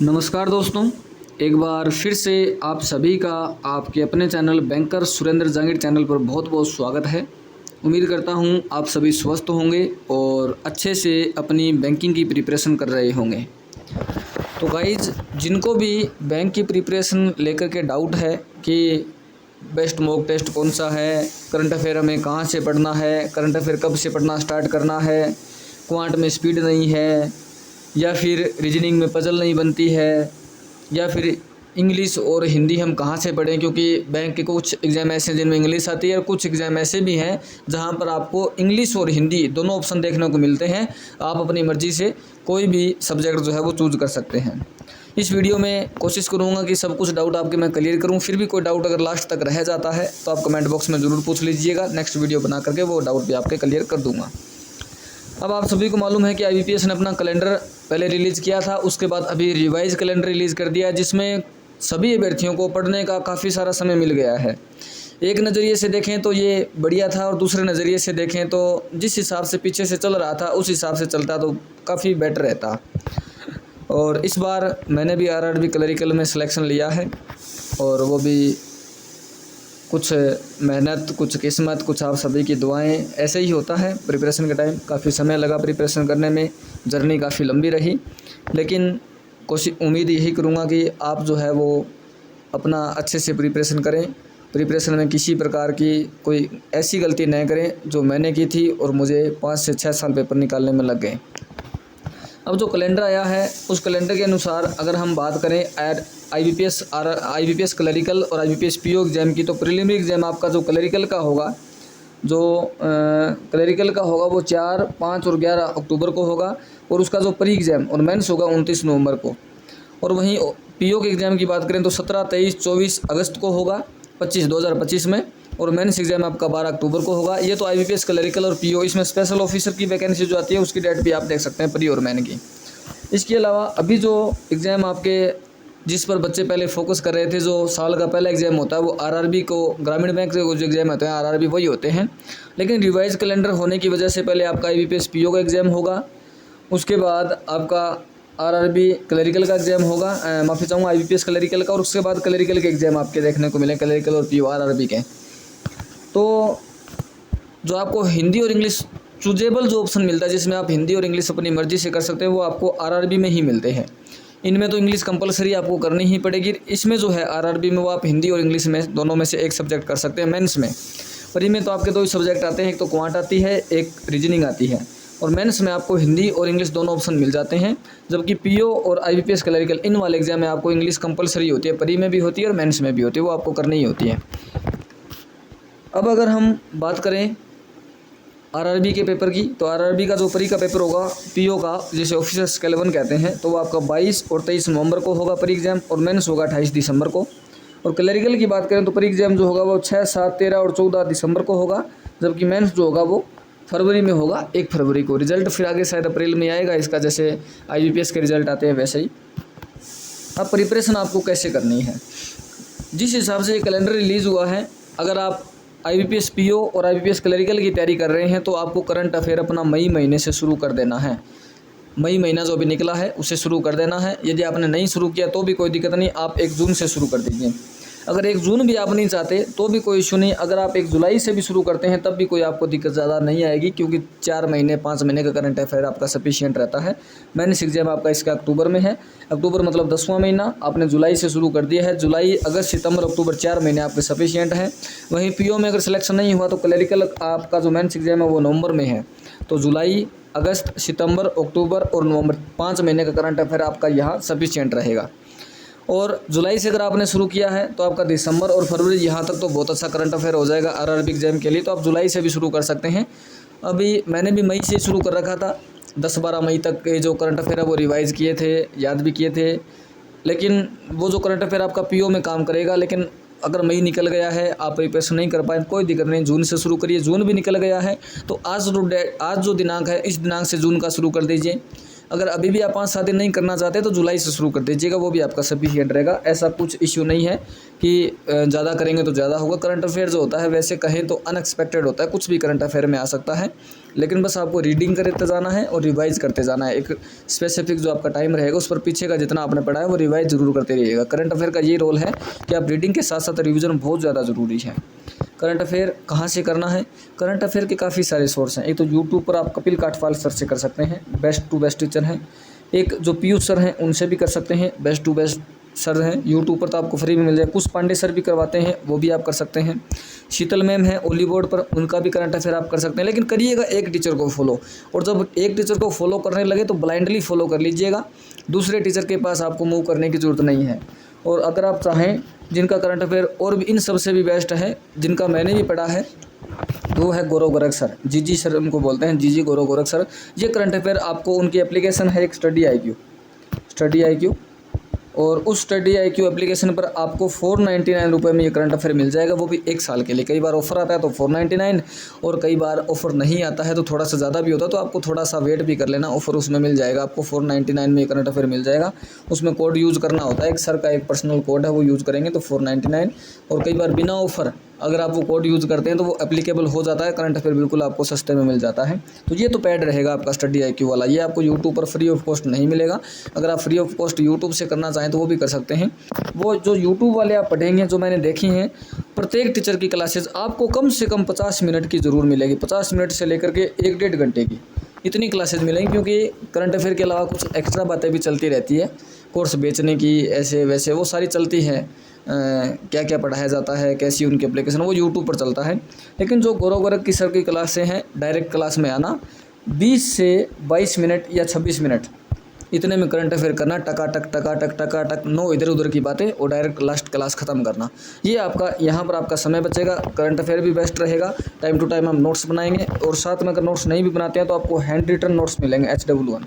नमस्कार दोस्तों, एक बार फिर से आप सभी का आपके अपने channel banker Surendra Jangir channel पर बहुत बहुत स्वागत है। उम्मीद करता हूं आप सभी स्वस्थ होंगे और अच्छे से अपनी बैंकिंग की प्रिपरेशन कर रहे होंगे। तो गाइज, जिनको भी बैंक की प्रिपरेशन लेकर के डाउट है कि बेस्ट मॉक टेस्ट कौन सा है, करंट अफेयर हमें कहाँ से पढ़ना है, करंट अफेयर कब से पढ़ना स्टार्ट करना है, क्वांट में स्पीड नहीं है, या फिर रीजनिंग में पजल नहीं बनती है, या फिर इंग्लिश और हिंदी हम कहाँ से पढ़ें, क्योंकि बैंक के कुछ एग्ज़ाम ऐसे हैं जिनमें इंग्लिश आती है और कुछ एग्ज़ाम ऐसे भी हैं जहाँ पर आपको इंग्लिश और हिंदी दोनों ऑप्शन देखने को मिलते हैं। आप अपनी मर्ज़ी से कोई भी सब्जेक्ट जो है वो चूज़ कर सकते हैं। इस वीडियो में कोशिश करूँगा कि सब कुछ डाउट आपके मैं क्लियर करूँ। फिर भी कोई डाउट अगर लास्ट तक रह जाता है तो आप कमेंट बॉक्स में ज़रूर पूछ लीजिएगा। नेक्स्ट वीडियो बना करके वो डाउट भी आपके क्लियर कर दूँगा। अब आप सभी को मालूम है कि IBPS ने अपना कैलेंडर पहले रिलीज़ किया था, उसके बाद अभी रिवाइज कैलेंडर रिलीज़ कर दिया, जिसमें सभी अभ्यर्थियों को पढ़ने का काफ़ी सारा समय मिल गया है। एक नज़रिए से देखें तो ये बढ़िया था और दूसरे नज़रिए से देखें तो जिस हिसाब से पीछे से चल रहा था उस हिसाब से चलता तो काफ़ी बेटर रहता। और इस बार मैंने भी RRB क्लरिकल में सिलेक्शन लिया है और वो भी कुछ मेहनत, कुछ किस्मत, कुछ आप सभी की दुआएं, ऐसे ही होता है। प्रिपरेशन के टाइम काफ़ी समय लगा प्रिपरेशन करने में, जर्नी काफ़ी लंबी रही, लेकिन उम्मीद यही करूँगा कि आप जो है वो अपना अच्छे से प्रिपरेशन करें। प्रिपरेशन में किसी प्रकार की कोई ऐसी गलती नहीं करें जो मैंने की थी और मुझे 5 से 6 साल पेपर निकालने में लग गए। अब जो कैलेंडर आया है उस कैलेंडर के अनुसार अगर हम बात करें IBPS क्लरिकल और IBPS PO एग्ज़ाम की, तो प्रीलिमिनरी एग्ज़ाम आपका जो क्लरिकल का होगा वो 4, 5 और 11 अक्टूबर को होगा, और उसका जो प्री एग्ज़ाम और मेंस होगा 29 नवंबर को। और वहीं PO के एग्ज़ाम की बात करें तो 17, 23, 24 अगस्त को होगा 2025 में, और मेंस एग्ज़ाम आपका 12 अक्टूबर को होगा। ये तो IBPS क्लरिकल और PO, इसमें स्पेशल ऑफिसर की वैकेंसी जो आती है उसकी डेट भी आप देख सकते हैं, प्री और मेन की। इसके अलावा अभी जो एग्ज़ाम आपके जिस पर बच्चे पहले फोकस कर रहे थे, जो साल का पहला एग्ज़ाम होता है वो RRB को, ग्रामीण बैंक से जो एग्ज़ाम होते हैं RRB वही होते हैं, लेकिन रिवाइज कैलेंडर होने की वजह से पहले आपका IBPS PO का एग्ज़ाम होगा, उसके बाद आपका RRB क्लरिकल का एग्ज़ाम होगा, माफ़ी चाहूँगा IBPS क्लरिकल का, और उसके बाद क्लरिकल के एग्ज़ाम आपके देखने को मिले, क्लरिकल और PO RRB के। तो जो आपको हिंदी और इंग्लिश चूजेबल जो ऑप्शन मिलता है, जिसमें आप हिंदी और इंग्लिश अपनी मर्ज़ी से कर सकते हैं, वो आपको RRB में ही मिलते हैं। इनमें तो इंग्लिश कंपलसरी आपको करनी ही पड़ेगी। इसमें जो है RRB में वो आप हिंदी और इंग्लिश में दोनों में से एक सब्जेक्ट कर सकते हैं। मेंस में, प्री में तो आपके 2 सब्जेक्ट आते हैं, एक तो क्वांट आती है, एक रीजनिंग आती है, और मेंस में आपको हिंदी और इंग्लिश दोनों ऑप्शन मिल जाते हैं। जबकि PO और IBPS क्लरिकल इन वाले एग्जाम में आपको इंग्लिश कंपलसरी होती है, प्री में भी होती है और मेंस में भी होती है, वो आपको करनी ही होती है। अब अगर हम बात करें RRB के पेपर की, तो RRB का जो प्री का पेपर होगा PO का, जिसे ऑफिसर स्केल 1 कहते हैं, तो वो आपका 22 और 23 नवंबर को होगा प्री एग्ज़ाम, और मेंस होगा 28 दिसंबर को। और क्लरिकल की बात करें तो प्री एग्ज़ाम जो होगा वो 6, 7, 13 और 14 दिसंबर को होगा, जबकि मेंस जो होगा वो फरवरी में होगा, 1 फरवरी को। रिजल्ट फिर आगे शायद अप्रैल में आएगा इसका, जैसे IBPS के रिजल्ट आते हैं वैसे ही। अब प्रिपरेशन आपको कैसे करनी है, जिस हिसाब से ये कैलेंडर रिलीज़ हुआ है, अगर आप IBPS PO और IBPS क्लरिकल की तैयारी कर रहे हैं तो आपको करंट अफेयर अपना मई महीने से शुरू कर देना है। मई महीना जो भी निकला है उसे शुरू कर देना है। यदि आपने नहीं शुरू किया तो भी कोई दिक्कत नहीं, आप 1 जून से शुरू कर दीजिए। अगर 1 जून भी आप नहीं चाहते तो भी कोई इशू नहीं, अगर आप 1 जुलाई से भी शुरू करते हैं तब भी कोई आपको दिक्कत ज़्यादा नहीं आएगी, क्योंकि 4 महीने 5 महीने का करंट अफेयर आपका सफिशिएंट रहता है। मेंस एग्जाम आपका इसका अक्टूबर में है, अक्टूबर मतलब 10वां महीना, आपने जुलाई से शुरू कर दिया है, जुलाई, अगस्त, सितंबर, अक्टूबर 4 महीने आपके सफिशिएंट हैं। वहीं PO में अगर सिलेक्शन नहीं हुआ तो क्लरिकल आपका जो मेंस एग्जाम है वो नवंबर में है, तो जुलाई, अगस्त, सितंबर, अक्टूबर और नवंबर 5 महीने का करंट अफेयर आपका यहाँ सफिशिएंट रहेगा। और जुलाई से अगर आपने शुरू किया है तो आपका दिसंबर और फरवरी यहाँ तक तो बहुत अच्छा करंट अफेयर हो जाएगा RRB एग्जाम के लिए, तो आप जुलाई से भी शुरू कर सकते हैं। अभी मैंने भी मई से शुरू कर रखा था, 10-12 मई तक के जो करंट अफेयर है वो रिवाइज़ किए थे, याद भी किए थे, लेकिन वो जो करंट अफेयर आपका PO में काम करेगा। लेकिन अगर मई निकल गया है, आप प्रिपरेशन नहीं कर पाए, कोई दिक्कत नहीं, जून से शुरू करिए। जून भी निकल गया है तो आज जो दिनांक है इस दिनांक से जून का शुरू कर दीजिए। अगर अभी भी आप 5-7 दिन नहीं करना चाहते तो जुलाई से शुरू कर दीजिएगा, वो भी आपका सफिशिएंट रहेगा। ऐसा कुछ इश्यू नहीं है कि ज़्यादा करेंगे तो ज़्यादा होगा। करंट अफेयर जो होता है वैसे कहें तो अनएक्सपेक्टेड होता है, कुछ भी करंट अफेयर में आ सकता है, लेकिन बस आपको रीडिंग करते जाना है और रिवाइज़ करते जाना है। एक स्पेसिफिक जो आपका टाइम रहेगा उस पर पीछे का जितना आपने पढ़ा है वो रिवाइज ज़रूर करते रहिएगा। करंट अफेयर का ये रोल है कि आप रीडिंग के साथ साथ रिविज़न बहुत ज़्यादा ज़रूरी है। करंट अफेयर कहाँ से करना है? करंट अफेयर के काफ़ी सारे सोर्स हैं। एक तो यूट्यूब पर आप कपिल काठपाल सर से कर सकते हैं, बेस्ट टू बेस्ट टीचर हैं। एक जो पीयूष सर हैं उनसे भी कर सकते हैं, बेस्ट टू बेस्ट सर हैं। यूट्यूब पर तो आपको फ्री में मिल जाए। कुछ पांडे सर भी करवाते हैं, वो भी आप कर सकते हैं। शीतल मैम है ओली बोर्ड पर, उनका भी करंट अफेयर आप कर सकते हैं, लेकिन करिएगा एक टीचर को फॉलो। और जब एक टीचर को फॉलो करने लगे तो ब्लाइंडली फॉलो कर लीजिएगा, दूसरे टीचर के पास आपको मूव करने की ज़रूरत नहीं है। और अगर आप चाहें जिनका करंट अफेयर और भी इन सबसे भी बेस्ट है, जिनका मैंने भी पढ़ा है, वो है गौरव गोरख सर, जीजी सर उनको बोलते हैं, जीजी गौरव गोरख सर। ये करंट अफेयर आपको, उनकी एप्लीकेशन है एक स्टडी IQ, और उस स्टडी IQ एप्लीकेशन पर आपको 499 रुपये में ये करंट अफेयर मिल जाएगा, वो भी 1 साल के लिए। कई बार ऑफर आता है तो 499, और कई बार ऑफर नहीं आता है तो थोड़ा सा ज़्यादा भी होता है, तो आपको थोड़ा सा वेट भी कर लेना, ऑफर उसमें मिल जाएगा आपको। 499 में ये करंट अफेयर मिल जाएगा। उसमें कोड यूज़ करना होता है, एक सर का एक पर्सनल कोड है, वो यूज़ करेंगे तो 499। और कई बार बिना ऑफर अगर आप वो कोड यूज़ करते हैं तो वो एप्लीकेबल हो जाता है, करंट अफेयर बिल्कुल आपको सस्ते में मिल जाता है। तो ये तो पैड रहेगा आपका स्टडी IQ वाला, ये आपको यूट्यूब पर फ्री ऑफ कॉस्ट नहीं मिलेगा। अगर आप फ्री ऑफ कॉस्ट यूट्यूब से करना चाहें तो वो भी कर सकते हैं। वो जो यूट्यूब वाले आप पढ़ेंगे, जो मैंने देखी हैं, प्रत्येक टीचर की क्लासेस आपको कम से कम 50 मिनट की ज़रूर मिलेगी। 50 मिनट से लेकर के 1-1.5 घंटे की इतनी क्लासेस मिलेंगी, क्योंकि करंट अफेयर के अलावा कुछ एक्स्ट्रा बातें भी चलती रहती है, कोर्स बेचने की, ऐसे वैसे वो सारी चलती हैं। क्या क्या पढ़ाया जाता है, कैसी उनकी एप्लीकेशन, वो यूट्यूब पर चलता है। लेकिन जो गौरव गोरख की सर की क्लासें हैं, डायरेक्ट क्लास में आना, 20 से 22 मिनट या 26 मिनट इतने में करंट अफेयर करना, टकाटक, नो इधर उधर की बातें, और डायरेक्ट लास्ट क्लास ख़त्म करना। ये आपका यहाँ पर आपका समय बचेगा, करंट अफेयर भी बेस्ट रहेगा। टाइम टू टाइम हम नोट्स बनाएंगे, और साथ में अगर नोट्स नहीं भी बनाते हैं तो आपको हैंड रिटन नोट्स मिलेंगे, HW1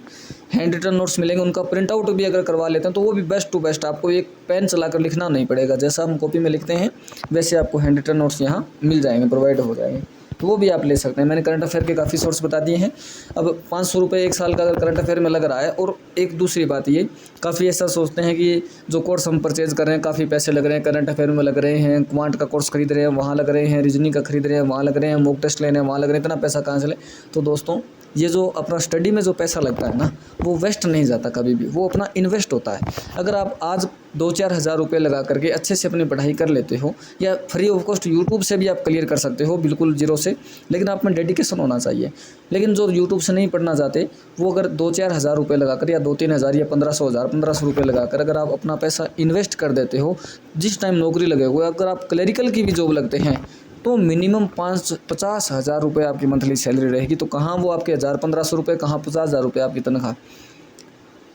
हैंड रिटन नोट्स मिलेंगे। उनका प्रिंट आउट भी अगर करवा लेते हैं तो वो भी बेस्ट टू बेस्ट, आपको एक पेन चलाकर लिखना नहीं पड़ेगा, जैसा हम कॉपी में लिखते हैं वैसे आपको हैंड रिटन नोट्स यहाँ मिल जाएंगे, प्रोवाइड हो जाएंगे, तो वो भी आप ले सकते हैं। मैंने करंट अफेयर के काफ़ी सोर्स बता दिए हैं। अब 500 रुपये 1 साल का अगर करंट अफेयर में लग रहा है, और एक दूसरी बात ये, काफ़ी ऐसा सोचते हैं कि जो कोर्स हम परचेज़ कर रहे हैं काफ़ी पैसे लग रहे हैं, करंट अफेयर में लग रहे हैं, क्वांट का कोर्स खरीद रहे हैं वहाँ लग रहे हैं, रीजनिंग का खरीद रहे हैं वहाँ लग रहे हैं, मॉक टेस्ट लेने वहाँ लग रहे हैं, इतना पैसा कहाँ से लें। तो दोस्तों, ये जो अपना स्टडी में जो पैसा लगता है ना, वो वेस्ट नहीं जाता कभी भी, वो अपना इन्वेस्ट होता है। अगर आप आज 2-4 हज़ार रुपये लगा करके अच्छे से अपनी पढ़ाई कर लेते हो, या फ्री ऑफ कॉस्ट यूट्यूब से भी आप क्लियर कर सकते हो बिल्कुल जीरो से, लेकिन आप में डेडिकेशन होना चाहिए। लेकिन जो यूट्यूब से नहीं पढ़ना चाहते, वो अगर 2-4 हज़ार रुपये लगाकर, या 2-3 हज़ार या 1500 रुपये लगाकर अगर आप अपना पैसा इन्वेस्ट कर देते हो, जिस टाइम नौकरी लगे हुए, अगर आप क्लरिकल की भी जॉब लगते हैं तो मिनिमम 50 हज़ार रुपये आपकी मंथली सैलरी रहेगी। तो कहाँ वो आपके 1000-1500 रुपये, कहाँ 50 हज़ार रुपये आपकी तनख्वाह।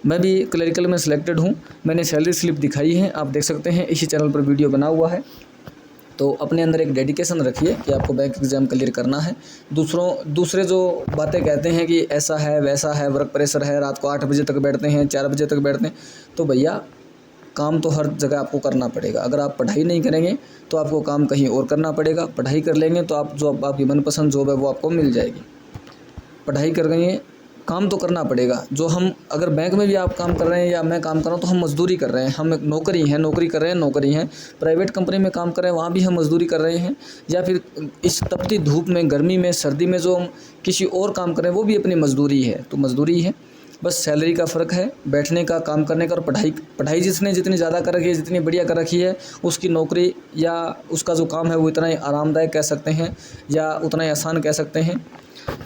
मैं भी क्लरिकल में सिलेक्टेड हूँ, मैंने सैलरी स्लिप दिखाई है, आप देख सकते हैं, इसी चैनल पर वीडियो बना हुआ है। तो अपने अंदर एक डेडिकेशन रखिए कि आपको बैंक एग्ज़ाम क्लियर करना है। दूसरे जो बातें कहते हैं कि ऐसा है वैसा है, वर्क प्रेशर है, रात को 8 बजे तक बैठते हैं, 4 बजे तक बैठते हैं, तो भैया काम तो हर जगह आपको करना पड़ेगा। अगर आप पढ़ाई नहीं करेंगे तो आपको काम कहीं और करना पड़ेगा, पढ़ाई कर लेंगे तो आप जो आपकी मनपसंद जॉब है वो आपको मिल जाएगी। पढ़ाई कर लेंगे, काम तो करना पड़ेगा। जो हम अगर बैंक में भी आप काम कर रहे हैं या मैं काम कर रहा हूँ तो हम मजदूरी कर रहे हैं, हम नौकरी कर रहे हैं, प्राइवेट कंपनी में काम कर रहे हैं, वहाँ भी हम मजदूरी कर रहे हैं, या फिर इस तपती धूप में, गर्मी में, सर्दी में जो हम किसी और काम कर रहे हैं वो भी अपनी मजदूरी है। तो मजदूरी है, बस सैलरी का फ़र्क है, बैठने का, काम करने का। और पढ़ाई जिसने जितनी ज़्यादा कर रखी है, जितनी बढ़िया कर रखी है, उसकी नौकरी या उसका जो काम है वो इतना ही आरामदायक कह सकते हैं, या उतना ही आसान कह सकते हैं।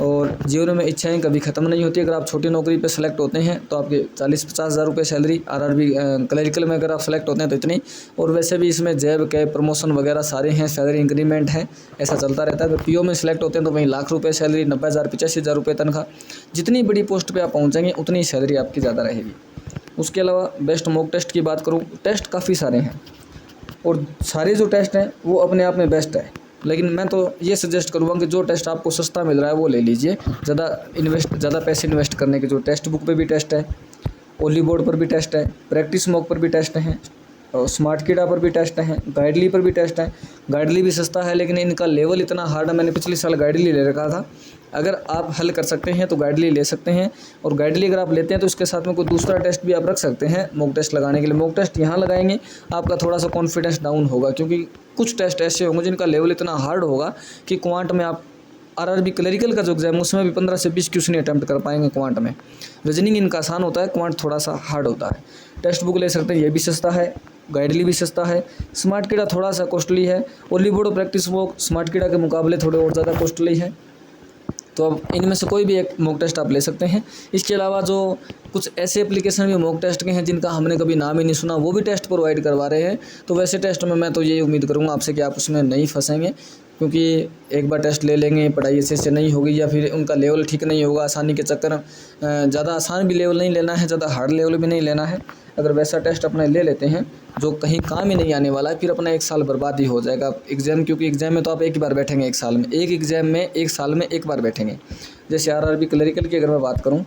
और जीवन में इच्छाएं कभी ख़त्म नहीं होती। अगर आप छोटी नौकरी पे सेलेक्ट होते हैं तो आपके 40-50 हज़ार रुपये सैलरी, RRB क्लरिकल में अगर आप सेलेक्ट होते हैं तो इतनी। और वैसे भी इसमें जैब के प्रमोशन वगैरह सारे हैं, सैलरी इंक्रीमेंट है, ऐसा चलता रहता है। अगर PO में सेलेक्ट होते हैं तो वहीं लाख रुपये सैलरी, 90,000 85,000 रुपये तनख्वाह। जितनी बड़ी पोस्ट पर आप पहुँचेंगे उतनी सैलरी आपकी ज़्यादा रहेगी। उसके अलावा बेस्ट मॉक टेस्ट की बात करूँ, टेस्ट काफ़ी सारे हैं, और सारे जो टेस्ट हैं वो अपने आप में बेस्ट है। लेकिन मैं तो ये सजेस्ट करूँगा कि जो टेस्ट आपको सस्ता मिल रहा है वो ले लीजिए। ज़्यादा पैसे इन्वेस्ट करने के, जो टेक्स्ट बुक पे भी टेस्ट है, ओली बोर्ड पर भी टेस्ट है, प्रैक्टिस मॉक पर भी टेस्ट हैं, और स्मार्ट कीड़ा पर भी टेस्ट हैं, गाइडली पर भी टेस्ट है। गाइडली भी सस्ता है, लेकिन इनका लेवल इतना हार्ड है। मैंने पिछले साल गाइडली ले रखा था, अगर आप हल कर सकते हैं तो गाइडली ले सकते हैं, और गाइडली अगर आप लेते हैं तो इसके साथ में कोई दूसरा टेस्ट भी आप रख सकते हैं मॉक टेस्ट लगाने के लिए। मॉक टेस्ट यहाँ लगाएंगे आपका थोड़ा सा कॉन्फिडेंस डाउन होगा, क्योंकि कुछ टेस्ट ऐसे होंगे जिनका लेवल इतना हार्ड होगा कि क्वांट में आप आरआरबी क्लरिकल का जो एग्जाम है उसमें भी 15 से 20 क्वेश्चन अटैम्प्ट कर पाएंगे क्वांट में। रीजनिंग इनका आसान होता है, क्वांट थोड़ा सा हार्ड होता है। टेक्स्ट बुक ले सकते हैं, ये भी सस्ता है, गाइडली भी सस्ता है। स्मार्ट कीड़ा थोड़ा सा कॉस्टली है, और लीबोर्ड प्रैक्टिस बुक स्मार्ट कीड़ा के मुकाबले थोड़े और ज़्यादा कॉस्टली है। तो अब इनमें से कोई भी एक मॉक टेस्ट आप ले सकते हैं। इसके अलावा जो कुछ ऐसे एप्लीकेशन भी मॉक टेस्ट के हैं जिनका हमने कभी नाम ही नहीं सुना, वो भी टेस्ट प्रोवाइड करवा रहे हैं। तो वैसे टेस्ट में मैं तो ये उम्मीद करूँगा आपसे कि आप उसमें नहीं फंसेंगे, क्योंकि एक बार टेस्ट ले लेंगे, पढ़ाई अच्छे से नहीं होगी या फिर उनका लेवल ठीक नहीं होगा, आसानी के चक्कर ज़्यादा आसान भी लेवल नहीं लेना है, ज़्यादा हार्ड लेवल भी नहीं लेना है। अगर वैसा टेस्ट अपने ले लेते हैं जो कहीं काम ही नहीं आने वाला है, फिर अपना 1 साल बर्बाद ही हो जाएगा एग्ज़ाम, क्योंकि एग्ज़ाम में तो आप एक ही बार बैठेंगे 1 साल में, एक एग्ज़ाम में 1 साल में 1 बार बैठेंगे। जैसे आरआरबी क्लरिकल की अगर मैं बात करूँ,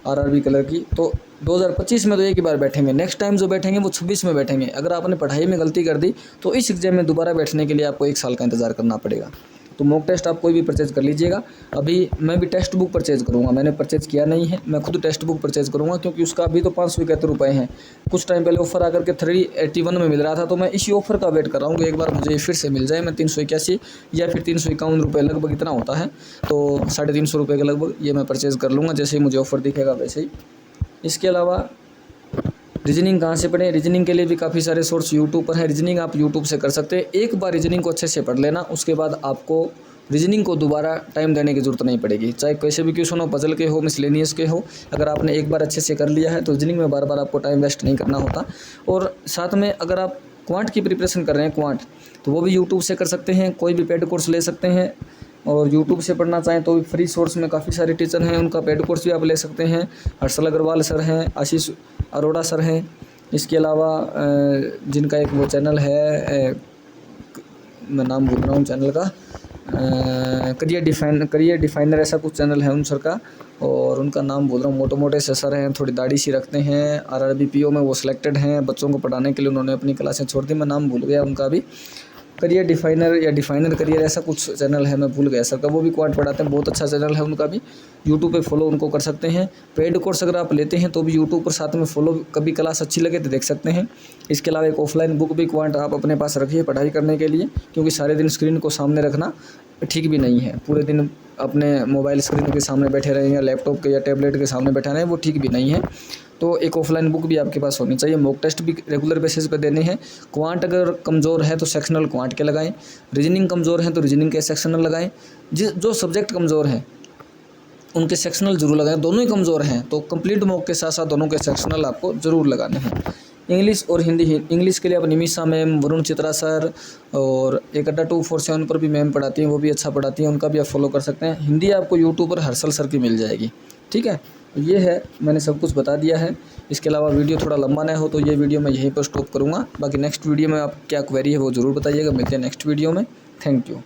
आरआरबी क्लर्क की, तो 2025 में तो एक ही बार बैठेंगे, नेक्स्ट टाइम जो बैठेंगे वो 26 में बैठेंगे। अगर आपने पढ़ाई में गलती कर दी तो इस एग्ज़ाम में दोबारा बैठने के लिए आपको 1 साल का इंतज़ार करना पड़ेगा। तो मॉक टेस्ट आप कोई भी परचेज़ कर लीजिएगा। अभी मैं भी टेक्स्ट बुक परचेज़ करूँगा, मैंने परचेज़ किया नहीं है, मैं खुद टेक्स्ट बुक परचेज़ करूँगा, क्योंकि उसका अभी तो 571 रुपये हैं। कुछ टाइम पहले ऑफर आकर के 381 में मिल रहा था, तो मैं इसी ऑफर का वेट कर रहा हूँ कि एक बार मुझे फिर से मिल जाए। मैं 381 या फिर 351 रुपये लगभग इतना होता है, तो 350 रुपये के लगभग ये मैं परचेज़ कर लूँगा जैसे ही मुझे ऑफ़र दिखेगा वैसे ही। इसके अलावा रीजनिंग कहाँ से पढ़ें? रीजनिंग के लिए भी काफ़ी सारे सोर्स यूट्यूब पर हैं। रीजनिंग आप यूट्यूब से कर सकते हैं। एक बार रीजनिंग को अच्छे से पढ़ लेना, उसके बाद आपको रीजनिंग को दोबारा टाइम देने की ज़रूरत नहीं पड़ेगी। चाहे कैसे भी क्वेश्चन हो, पजल के हो, मिसलेनियस के हो, अगर आपने एक बार अच्छे से कर लिया है तो रीजनिंग में बार बार आपको टाइम वेस्ट नहीं करना होता। और साथ में अगर आप क्वांट की प्रिपरेशन कर रहे हैं, क्वांट, तो वो भी यूट्यूब से कर सकते हैं, कोई भी पेड कोर्स ले सकते हैं। और यूट्यूब से पढ़ना चाहें तो भी फ्री सोर्स में काफ़ी सारे टीचर हैं, उनका पेड कोर्स भी आप ले सकते हैं। हर्षल अग्रवाल सर हैं, आशीष अरोड़ा सर हैं। इसके अलावा जिनका एक वो चैनल है, मैं नाम भूल रहा हूँ चैनल का, करियर डिफाइनर ऐसा कुछ चैनल है उन सर का, और उनका नाम बोल रहा हूँ। मोटे से सर हैं, थोड़ी दाढ़ी सी रखते हैं, आरआरबी पीओ में वो सिलेक्टेड हैं। बच्चों को पढ़ाने के लिए उन्होंने अपनी क्लासें छोड़ दी, मैं नाम भूल गया उनका भी। करियर डिफाइनर या डिफाइनर करियर ऐसा कुछ चैनल है, मैं भूल गया सर का। वो भी क्वांट पढ़ाते हैं, बहुत अच्छा चैनल है उनका भी। यूट्यूब पे फॉलो उनको कर सकते हैं। पेड कोर्स अगर आप लेते हैं तो भी यूट्यूब पर साथ में फॉलो, कभी क्लास अच्छी लगे तो देख सकते हैं। इसके अलावा एक ऑफलाइन बुक भी क्वांट आप अपने पास रखिए पढ़ाई करने के लिए, क्योंकि सारे दिन स्क्रीन को सामने रखना ठीक भी नहीं है। पूरे दिन अपने मोबाइल स्क्रीन के सामने बैठे रहें या लैपटॉप के या टैबलेट के सामने बैठे रहें, वो ठीक भी नहीं है। तो एक ऑफलाइन बुक भी आपके पास होनी चाहिए। मॉक टेस्ट भी रेगुलर बेसिस पे देने हैं। क्वांट अगर कमज़ोर है तो सेक्शनल क्वांट के लगाएं, रीजनिंग कमज़ोर है तो रीजनिंग के सेक्शनल लगाएं। जो सब्जेक्ट कमज़ोर हैं उनके सेक्शनल जरूर लगाएं। दोनों ही कमज़ोर हैं तो कंप्लीट मॉक के साथ साथ दोनों के सेक्शनल आपको ज़रूर लगाने हैं। इंग्लिश और हिंदी, इंग्लिश के लिए आप निमिषा मैम, वरुण चित्रा सर और एक अड्डा 247 पर भी मैम पढ़ाती हैं, वो भी अच्छा पढ़ाती हैं, उनका भी आप फॉलो कर सकते हैं। हिंदी आपको यूट्यूब पर हर्षल सर की मिल जाएगी, ठीक है। ये है, मैंने सब कुछ बता दिया है। इसके अलावा वीडियो थोड़ा लंबा ना हो तो ये वीडियो मैं यहीं पर स्टॉप करूँगा। बाकी नेक्स्ट वीडियो में आप क्या क्वेरी है वो ज़रूर बताइएगा। मिलते हैं नेक्स्ट वीडियो में। Thank you.